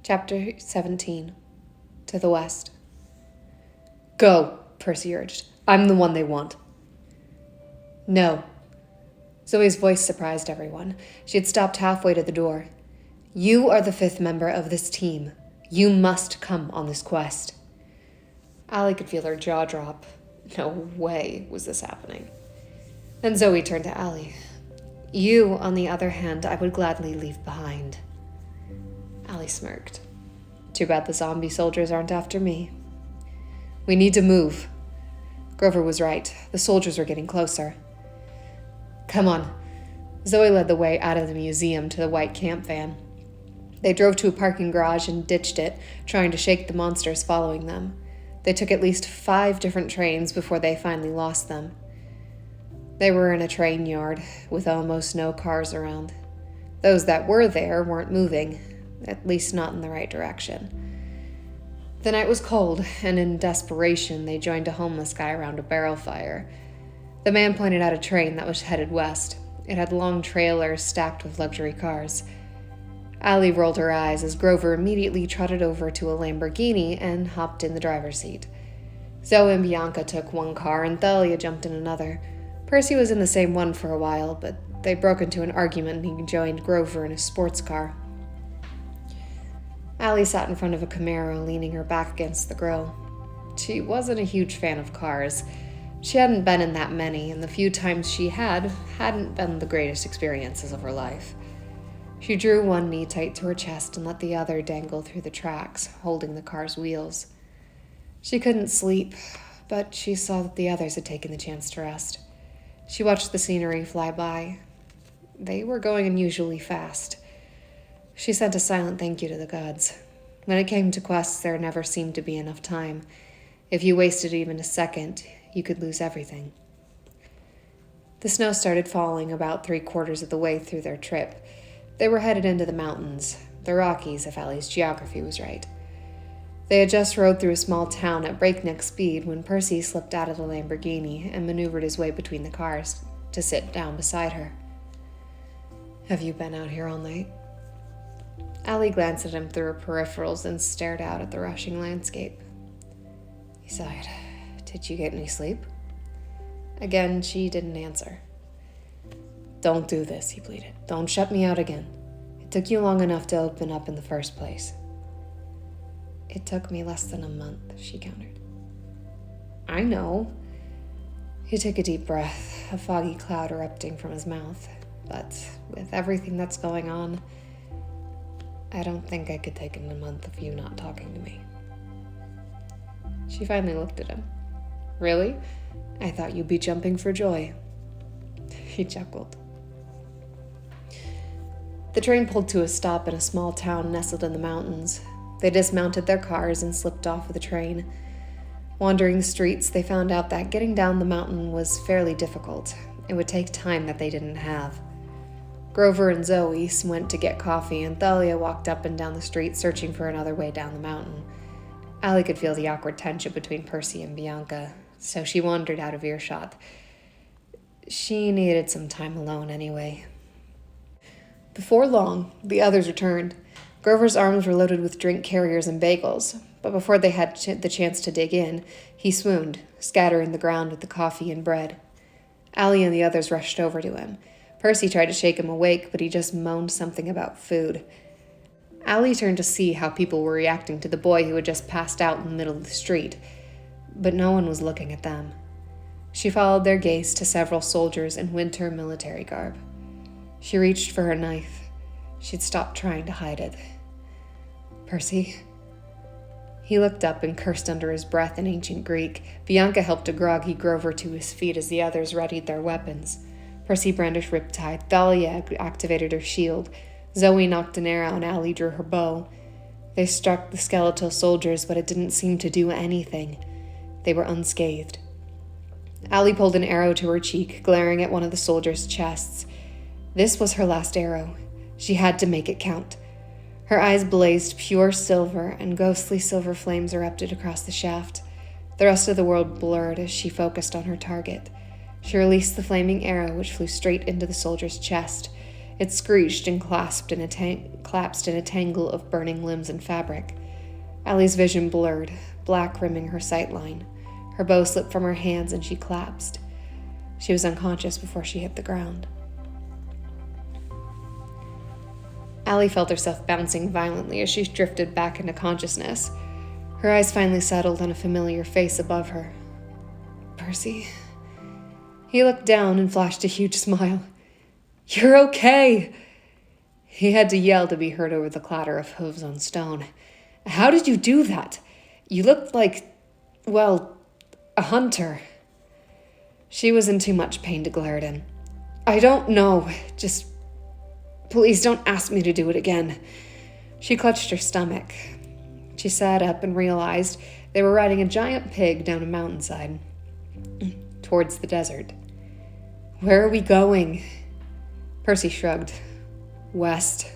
Chapter 17. To the west. "Go," Percy urged. "I'm the one they want." "No." Zoe's voice surprised everyone. She had stopped halfway to the door. "You are the fifth member of this team. You must come on this quest." Allie could feel her jaw drop. No way was this happening. Then Zoe turned to Allie. "You, on the other hand, I would gladly leave behind." Allie smirked. "Too bad the zombie soldiers aren't after me." "We need to move." Grover was right. The soldiers were getting closer. "Come on." Zoe led the way out of the museum to the white camp van. They drove to a parking garage and ditched it, trying to shake the monsters following them. They took at least 5 different trains before they finally lost them. They were in a train yard, with almost no cars around. Those that were there weren't moving, at least not in the right direction. The night was cold, and in desperation, they joined a homeless guy around a barrel fire. The man pointed out a train that was headed west. It had long trailers stacked with luxury cars. Allie rolled her eyes as Grover immediately trotted over to a Lamborghini and hopped in the driver's seat. Zoe and Bianca took one car, and Thalia jumped in another. Percy was in the same one for a while, but they broke into an argument and he joined Grover in a sports car. Allie sat in front of a Camaro, leaning her back against the grill. She wasn't a huge fan of cars. She hadn't been in that many, and the few times she hadn't been the greatest experiences of her life. She drew one knee tight to her chest and let the other dangle through the tracks, holding the car's wheels. She couldn't sleep, but she saw that the others had taken the chance to rest. She watched the scenery fly by. They were going unusually fast. She sent a silent thank you to the gods. When it came to quests, there never seemed to be enough time. If you wasted even a second, you could lose everything. The snow started falling about 3/4 of the way through their trip. They were headed into the mountains, the Rockies if Allie's geography was right. They had just rode through a small town at breakneck speed when Percy slipped out of the Lamborghini and maneuvered his way between the cars to sit down beside her. "Have you been out here all night?" Allie glanced at him through her peripherals and stared out at the rushing landscape. He sighed. "Did you get any sleep?" Again, she didn't answer. "Don't do this," he pleaded. "Don't shut me out again. It took you long enough to open up in the first place." "It took me less than a month," she countered. "I know." He took a deep breath, a foggy cloud erupting from his mouth. "But with everything that's going on, I don't think I could take in a month of you not talking to me." She finally looked at him. "Really? I thought you'd be jumping for joy." He chuckled. The train pulled to a stop in a small town nestled in the mountains. They dismounted their cars and slipped off of the train. Wandering the streets, they found out that getting down the mountain was fairly difficult. It would take time that they didn't have. Grover and Zoe went to get coffee, and Thalia walked up and down the street searching for another way down the mountain. Allie could feel the awkward tension between Percy and Bianca, so she wandered out of earshot. She needed some time alone anyway. Before long, the others returned. Grover's arms were loaded with drink carriers and bagels, but before they had the chance to dig in, he swooned, scattering the ground with the coffee and bread. Allie and the others rushed over to him. Percy tried to shake him awake, but he just moaned something about food. Allie turned to see how people were reacting to the boy who had just passed out in the middle of the street, but no one was looking at them. She followed their gaze to several soldiers in winter military garb. She reached for her knife. She'd stopped trying to hide it. "Percy?" He looked up and cursed under his breath in ancient Greek. Bianca helped a groggy Grover to his feet as the others readied their weapons. Percy brandished Riptide. Thalia activated her shield. Zoe knocked an arrow and Allie drew her bow. They struck the skeletal soldiers, but it didn't seem to do anything. They were unscathed. Allie pulled an arrow to her cheek, glaring at one of the soldiers' chests. This was her last arrow. She had to make it count. Her eyes blazed pure silver, and ghostly silver flames erupted across the shaft. The rest of the world blurred as she focused on her target. She released the flaming arrow, which flew straight into the soldier's chest. It screeched and collapsed in a tangle of burning limbs and fabric. Allie's vision blurred, black rimming her sight line. Her bow slipped from her hands and she collapsed. She was unconscious before she hit the ground. Allie felt herself bouncing violently as she drifted back into consciousness. Her eyes finally settled on a familiar face above her. Percy? He looked down and flashed a huge smile. You're okay! He had to yell to be heard over the clatter of hooves on stone. How did you do that? You looked like, well, a hunter. She was in too much pain to glare at him. I don't know. Just, please don't ask me to do it again. She clutched her stomach. She sat up and realized they were riding a giant pig down a mountainside towards the desert. Where are we going? Percy shrugged. West.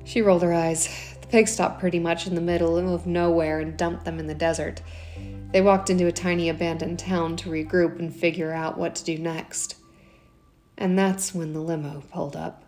She rolled her eyes. The pig stopped pretty much in the middle of nowhere and dumped them in the desert. They walked into a tiny abandoned town to regroup and figure out what to do next. And that's when the limo pulled up.